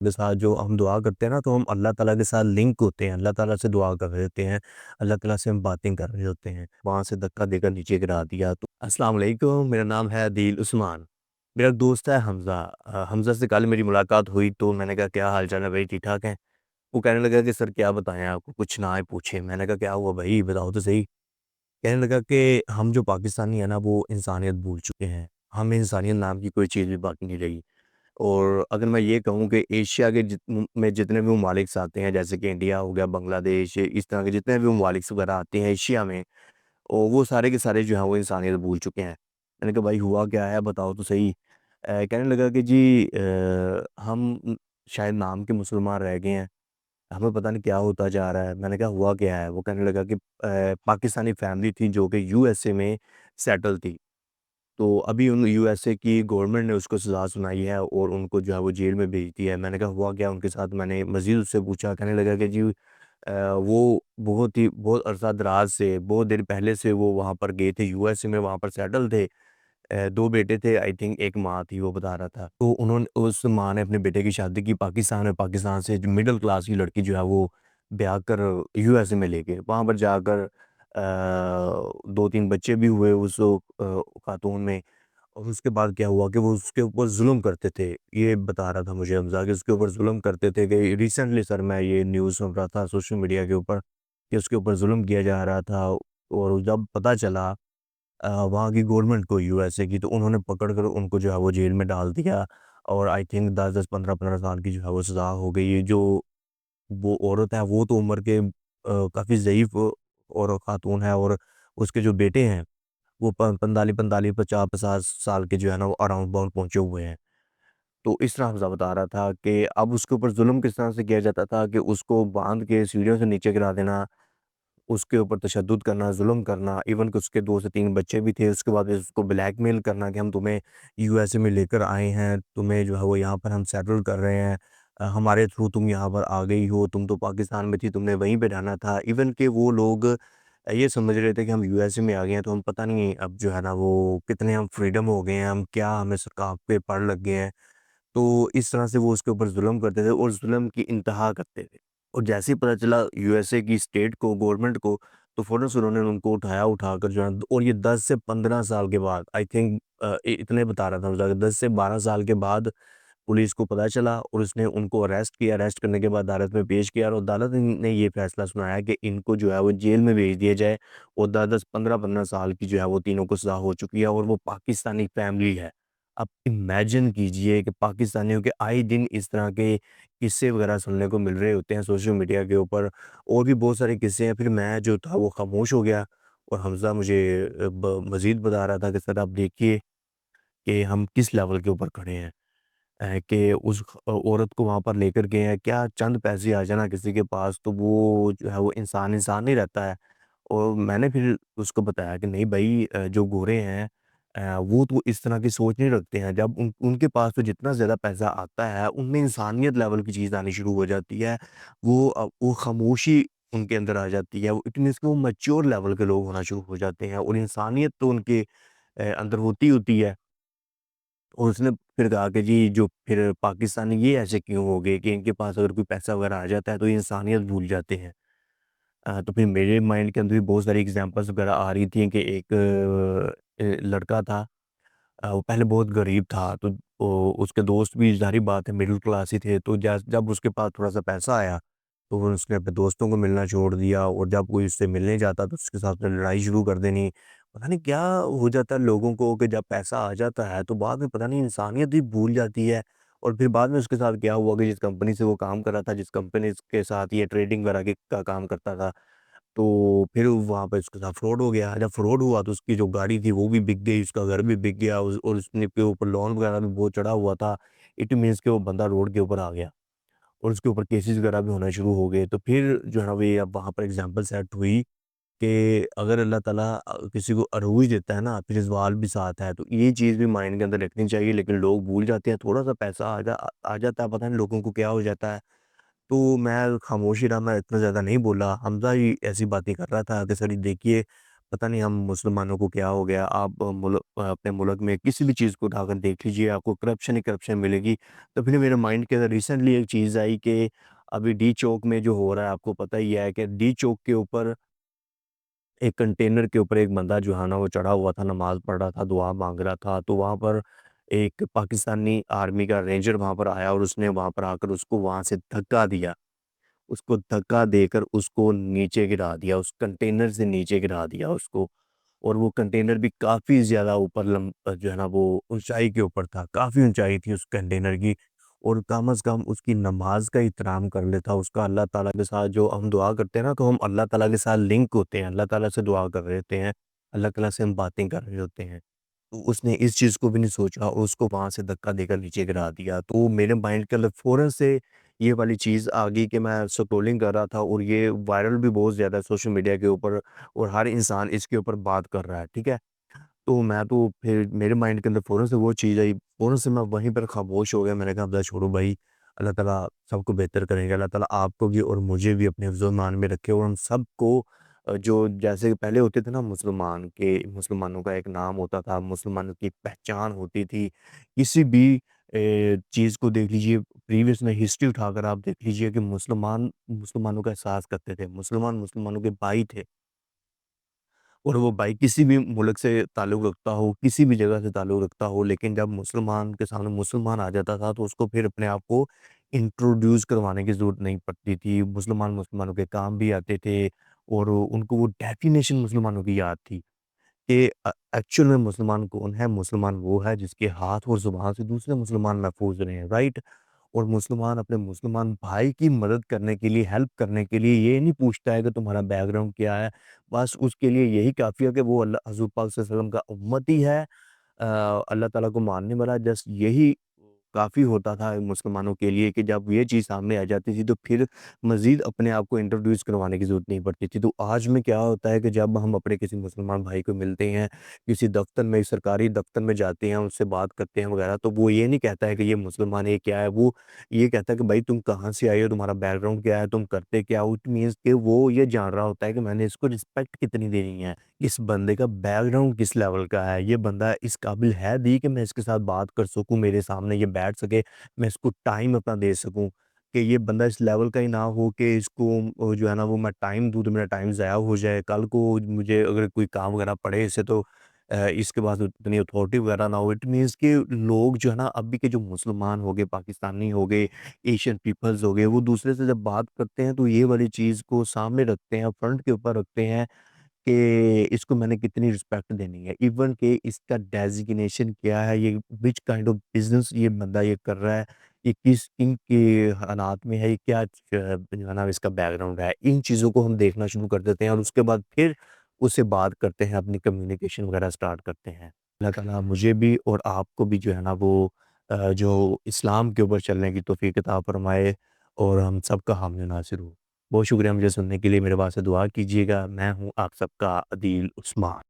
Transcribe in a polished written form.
کے ساتھ جو ہم دعا کرتے ہیں نا، تو ہم اللہ تعالیٰ کے ساتھ لنک ہوتے ہیں، اللہ تعالیٰ سے دعا کر رہے ہوتے ہیں، اللہ تعالیٰ سے ہم باتیں کر رہے ہوتے ہیں، وہاں سے دھکا دے کر نیچے گرا دیا۔ تو السلام علیکم، میرا نام ہے عدیل عثمان، میرا ایک دوست ہے حمزہ۔ حمزہ سے کل میری ملاقات ہوئی تو میں نے کہا کیا حال چال ہے بھائی، ٹھیک ٹھاک ہیں؟ وہ کہنے لگا کہ سر کیا بتائیں آپ کو، کچھ نہ آئے پوچھے۔ میں نے کہا کیا ہوا بھائی، بتاؤ تو صحیح۔ کہنے لگا کہ ہم جو پاکستانی ہیں نا، وہ انسانیت بھول چکے ہیں، ہمیں انسانیت نام کی کوئی چیز بھی باقی نہیں رہی۔ اور اگر میں یہ کہوں کہ ایشیا کے میں جتنے بھی ممالک آتے ہیں، جیسے کہ انڈیا ہو گیا، بنگلہ دیش، اس طرح کے جتنے بھی ممالک وغیرہ آتے ہیں ایشیا میں، اور وہ سارے کے سارے جو ہیں وہ انسانیت بھول چکے ہیں۔ میں نے کہا بھائی ہوا کیا ہے، بتاؤ تو صحیح۔ کہنے لگا کہ جی ہم شاید نام کے مسلمان رہ گئے ہیں، ہمیں پتہ نہیں کیا ہوتا جا رہا ہے۔ میں نے کہا ہوا کیا ہے؟ وہ کہنے لگا کہ پاکستانی فیملی تھی جو کہ یو ایس اے میں سیٹل تھی، تو ابھی ان یو ایس اے کی گورنمنٹ نے اس کو سزا سنائی ہے اور ان کو جو ہے وہ جیل میں بھیج دیا ہے۔ میں نے کہا ہوا کیا ان کے ساتھ؟ میں نے مزید اس سے پوچھا۔ کہنے لگا کہ جی وہ بہت عرصہ دراز سے، بہت دیر پہلے سے وہ وہاں پر گئے تھے یو ایس اے میں، وہاں پر سیٹل تھے۔ دو بیٹے تھے آئی تھنک، ایک ماں تھی، وہ بتا رہا تھا۔ تو انہوں نے، اس ماں نے اپنے بیٹے کی شادی کی پاکستان میں، پاکستان سے جو مڈل کلاس کی لڑکی جو ہے وہ بیاہ کر یو ایس اے میں لے گئے۔ وہاں پر جا کر دو تین بچے بھی ہوئے اس خاتون میں۔ اور اس کے بعد کیا ہوا کہ وہ اس کے اوپر ظلم کرتے تھے، یہ بتا رہا تھا مجھے حمزہ، کہ اس کے اوپر ظلم کرتے تھے، کہ ریسنٹلی سر میں یہ نیوز سن رہا تھا سوشل میڈیا کے اوپر کہ اس کے اوپر ظلم کیا جا رہا تھا۔ اور جب پتہ چلا وہاں کی گورنمنٹ کو، یو ایس اے کی، تو انہوں نے پکڑ کر ان کو جو ہے وہ جیل میں ڈال دیا، اور آئی تھنک 10 10 15 15 سال کی جو ہے وہ سزا ہو گئی ہے۔ جو وہ عورت ہے وہ تو عمر کے کافی ضعیف اور خاتون ہے، اور اس کے جو بیٹے ہیں وہ 45 50 50 کے جو ہے نا وہ اراؤنڈ باؤنڈ پہنچے ہوئے ہیں۔ تو اس طرح حمزہ بتا رہا تھا کہ اب اس کے اوپر ظلم کس طرح سے کیا جاتا تھا، کہ اس کو باندھ کے سیڑھیوں سے نیچے گرا دینا، اس کے اوپر تشدد کرنا، ظلم کرنا، ایون کہ اس کے 2 سے 3 بچے بھی تھے، اس کے بعد اس کو بلیک میل کرنا کہ ہم تمہیں یو ایس اے میں لے کر آئے ہیں، تمہیں جو ہے وہ یہاں پر ہم سیٹل کر رہے ہیں، ہمارے تھرو تم یہاں پر آ گئی ہو، تم تو پاکستان میں تھی، تم نے وہیں پہ رہنا تھا۔ ایون کہ وہ لوگ یہ سمجھ رہے تھے کہ ہم یو ایس اے میں آ گئے ہیں تو ہم پتہ نہیں اب جو ہے نا وہ کتنے ہم فریڈم ہو گئے ہیں، ہم کیا ہمیں سرکاب پہ پڑ لگ گئے ہیں۔ تو اس طرح سے وہ اس کے اوپر ظلم کرتے تھے اور ظلم کی انتہا کرتے تھے۔ اور جیسے ہی پتہ چلا یو ایس اے کی اسٹیٹ کو، گورنمنٹ کو، تو فوراً سے انہوں نے ان کو اٹھا کر جو ہے، اور یہ 10 سے 15 سال کے بعد آئی تھنک، اتنے بتا رہا تھا 10 سے 12 سال کے بعد پولیس کو پتہ چلا، اور اس نے ان کو اریسٹ کیا۔ اریسٹ کرنے کے بعد عدالت میں پیش کیا، اور عدالت نے یہ فیصلہ سنایا کہ ان کو جو ہے وہ جیل میں بھیج دیا جائے، اور 10 10 15 15 سال کی جو ہے وہ تینوں کو سزا ہو چکی ہے، اور وہ پاکستانی فیملی ہے۔ اب امیجن کیجئے کہ پاکستانیوں کے آئے دن اس طرح کے قصے وغیرہ سننے کو مل رہے ہوتے ہیں سوشل میڈیا کے اوپر، اور بھی بہت سارے قصے ہیں۔ پھر میں جو تھا وہ خاموش ہو گیا، اور حمزہ مجھے مزید بتا رہا تھا کہ سر آپ دیکھیے کہ ہم کس لیول کے اوپر کھڑے ہیں، کہ اس عورت کو وہاں پر لے کر گئے ہیں، کیا چند پیسے آ جانا کسی کے پاس تو وہ جو ہے وہ انسان انسان نہیں رہتا ہے۔ اور میں نے پھر اس کو بتایا کہ نہیں بھائی، جو گورے ہیں وہ تو اس طرح کی سوچ نہیں رکھتے ہیں، جب ان کے پاس تو جتنا زیادہ پیسہ آتا ہے ان میں انسانیت لیول کی چیز آنی شروع ہو جاتی ہے، وہ خاموشی ان کے اندر آ جاتی ہے، وہ اتنے وہ میچور لیول کے لوگ ہونا شروع ہو جاتے ہیں، اور انسانیت تو ان کے اندر ہوتی ہے۔ اور اس نے پھر کہا کہ جی جو پھر پاکستانی یہ ایسے کیوں ہو گئے کہ ان کے پاس اگر کوئی پیسہ وغیرہ آ جاتا ہے تو یہ انسانیت بھول جاتے ہیں۔ تو پھر میرے مائنڈ کے اندر بھی بہت ساری ایگزامپلس وغیرہ آ رہی تھیں کہ ایک لڑکا تھا، وہ پہلے بہت غریب تھا، تو اس کے دوست بھی ظاہری بات ہے مڈل کلاس ہی تھے، تو جب اس کے پاس تھوڑا سا پیسہ آیا تو وہ اس نے اپنے دوستوں کو ملنا چھوڑ دیا، اور جب کوئی اس سے ملنے جاتا تو اس کے ساتھ لڑائی شروع کر دینی۔ پتہ نہیں کیا ہو جاتا ہے لوگوں کو کہ جب پیسہ آ جاتا ہے تو بعد میں پتہ نہیں انسانیت بھی بھول جاتی ہے۔ اور پھر بعد میں اس کے ساتھ کیا ہوا کہ جس کمپنی سے وہ کام کر رہا تھا، جس کمپنی کے ساتھ یہ ٹریڈنگ وغیرہ کا کام کرتا تھا، تو پھر وہاں پہ اس کے ساتھ فراڈ ہو گیا۔ جب فراڈ ہوا تو اس کی جو گاڑی تھی وہ بھی بک گئی، اس کا گھر بھی بک گیا، اور اس نے کے اوپر لون وغیرہ بھی بہت چڑھا ہوا تھا۔ اٹ مینس کہ وہ بندہ روڈ کے اوپر آ گیا، اور اس کے اوپر کیسز وغیرہ بھی ہونا شروع ہو گئے۔ تو پھر جو ہے نا وہ اب وہاں پر اگزامپل سیٹ ہوئی کہ اگر اللہ تعالیٰ کسی کو عروج دیتا ہے نا، پھر زوال بھی ساتھ ہے، تو یہ چیز بھی مائنڈ کے اندر رکھنی چاہیے۔ لیکن لوگ بھول جاتے ہیں، تھوڑا سا پیسہ آ جاتا ہے، پتہ نہیں لوگوں کو کیا ہو جاتا ہے۔ تو میں خاموشی رہا، میں اتنا زیادہ نہیں بولا۔ حمزہ ہی ایسی باتیں کر رہا تھا کہ سر دیکھیے پتہ نہیں ہم مسلمانوں کو کیا ہو گیا، آپ اپنے ملک میں کسی بھی چیز کو اٹھا کر دیکھ لیجیے، آپ کو کرپشن ہی کرپشن ملے گی۔ تو پھر میرے مائنڈ کے اندر ریسنٹلی ایک چیز آئی کہ ابھی ڈی چوک میں جو ہو رہا ہے، آپ کو پتہ ہی ہے کہ ڈی چوک کے اوپر ایک کنٹینر کے اوپر ایک بندہ جو ہے نا وہ چڑھا ہوا تھا، نماز پڑھ رہا تھا، دعا مانگ رہا تھا، تو وہاں پر ایک پاکستانی آرمی کا رینجر وہاں پر آیا اور اس نے وہاں پر آ کر اس کو وہاں سے دھکا دیا، اس کو دھکا دے کر اس کو نیچے گرا دیا، اس کنٹینر سے نیچے گرا دیا اس کو۔ اور وہ کنٹینر بھی کافی زیادہ اوپر جو ہے نا وہ اونچائی کے اوپر تھا، کافی اونچائی تھی اس کنٹینر کی، اور کم از کم اس کی نماز کا احترام کر لیتا، اس کا اللہ تعالیٰ کے ساتھ جو ہم دعا کرتے ہیں نا، تو ہم اللہ تعالیٰ کے ساتھ لنک ہوتے ہیں، اللہ تعالیٰ سے دعا کر رہے ہوتے ہیں، اللہ تعالیٰ سے ہم باتیں کر رہے ہوتے ہیں۔ تو اس نے اس چیز کو بھی نہیں سوچا اور اس کو وہاں سے دھکا دے کر نیچے گرا دیا۔ تو میرے مائنڈ کے اندر فوراً سے یہ والی چیز آ گئی کہ میں سکرولنگ کر رہا تھا اور یہ وائرل بھی بہت زیادہ ہے سوشل میڈیا کے اوپر، اور ہر انسان اس کے اوپر بات کر رہا ہے، ٹھیک ہے؟ تو میں تو پھر میرے مائنڈ کے اندر فوراً سے وہ چیز آئی، فوراً سے میں وہیں پر خاموش ہو گیا، میں نے کہا اب چھوڑو بھائی، اللہ تعالیٰ سب کو بہتر کریں گے، اللہ تعالیٰ آپ کو بھی اور مجھے بھی اپنے حفظ و ایمان میں رکھے، اور ہم سب کو جو جیسے پہلے ہوتے تھے نا مسلمان کے، مسلمانوں کا ایک نام ہوتا تھا، مسلمانوں کی پہچان ہوتی تھی، کسی بھی چیز کو دیکھ لیجئے، پریویس میں ہسٹری اٹھا کر آپ دیکھ لیجئے کہ مسلمان مسلمانوں کا احساس کرتے تھے، مسلمان مسلمانوں کے بھائی تھے، اور وہ بھائی کسی بھی ملک سے تعلق رکھتا ہو، کسی بھی جگہ سے تعلق رکھتا ہو، لیکن جب مسلمان کے سامنے مسلمان آ جاتا تھا تو اس کو پھر اپنے آپ کو انٹروڈیوس کروانے کی ضرورت نہیں پڑتی تھی، مسلمان مسلمانوں کے کام بھی آتے تھے، اور ان کو وہ ڈیفینیشن مسلمانوں کی یاد تھی کہ ایکچوئل میں مسلمان کون ہے؟ مسلمان وہ ہے جس کے ہاتھ اور زبان سے دوسرے مسلمان محفوظ رہے ہیں، رائٹ؟ اور مسلمان اپنے مسلمان بھائی کی مدد کرنے کے لیے، ہیلپ کرنے کے لیے یہ نہیں پوچھتا ہے کہ تمہارا بیک گراؤنڈ کیا ہے، بس اس کے لیے یہی کافی ہے کہ وہ اللہ حضور پاک صلی اللہ علیہ وسلم کا امتی ہے، اللہ تعالیٰ کو ماننے والا، جسٹ یہی کافی ہوتا تھا مسلمانوں کے لیے کہ جب یہ چیز سامنے آ جاتی تھی تو پھر مزید اپنے آپ کو انٹروڈیوس کروانے کی ضرورت نہیں پڑتی تھی۔ تو آج میں کیا ہوتا ہے کہ جب ہم اپنے کسی مسلمان بھائی کو ملتے ہیں، کسی دفتر میں، سرکاری دفتر میں جاتے ہیں، ان سے بات کرتے ہیں وغیرہ، تو وہ یہ نہیں کہتا ہے کہ یہ مسلمان ہے، کیا ہے، وہ یہ کہتا ہے کہ بھائی تم کہاں سے آئے ہو، تمہارا بیک گراؤنڈ کیا ہے، تم کرتے کیا ہو، اٹ مینس کہ وہ یہ جان رہا ہوتا ہے کہ میں نے اس کو رسپیکٹ کتنی دینی ہے، اس بندے کا بیک گراؤنڈ کس لیول کا ہے، یہ بندہ اس قابل ہے بھی کہ میں اس کے ساتھ بات کر سکوں، میرے سامنے یہ بیٹھ سکے، میں اس کو ٹائم اپنا دے سکوں، کہ یہ بندہ اس لیول کا ہی نہ ہو کہ اس کو جو ہے نا وہ میں ٹائم دوں تو میرا ٹائم ضائع ہو جائے، کل کو مجھے اگر کوئی کام وغیرہ پڑے اس سے تو اس کے بعد اتنی اتھارٹی وغیرہ نہ ہو، اٹ مینس کہ لوگ جو ہے نا اب کے جو مسلمان ہو گئے، پاکستانی ہو گئے، ایشین پیپلز ہو گئے، وہ دوسرے سے جب بات کرتے ہیں تو یہ والی چیز کو سامنے رکھتے ہیں، فرنٹ کے اوپر رکھتے ہیں کہ اس کو میں نے کتنی رسپیکٹ دینی ہے، ایون کہ اس کا ڈیزیگنیشن کیا ہے، یہ وچ کائنڈ آف بزنس یہ بندہ یہ کر رہا ہے، یہ کس ان کے حالات میں ہے، یہ کیا جو ہے نا اس کا بیک گراؤنڈ ہے، ان چیزوں کو ہم دیکھنا شروع کر دیتے ہیں اور اس کے بعد پھر اس سے بات کرتے ہیں، اپنی کمیونیکیشن وغیرہ سٹارٹ کرتے ہیں۔ اللہ تعالیٰ مجھے بھی اور آپ کو بھی جو ہے نا وہ جو اسلام کے اوپر چلنے کی توفیق عطا فرمائے، اور ہم سب کا حامی و ناصر ہو۔ بہت شکریہ مجھے سننے کے لیے، میرے واسطے دعا کیجیے گا۔ میں ہوں آپ سب کا عدیل عثمان۔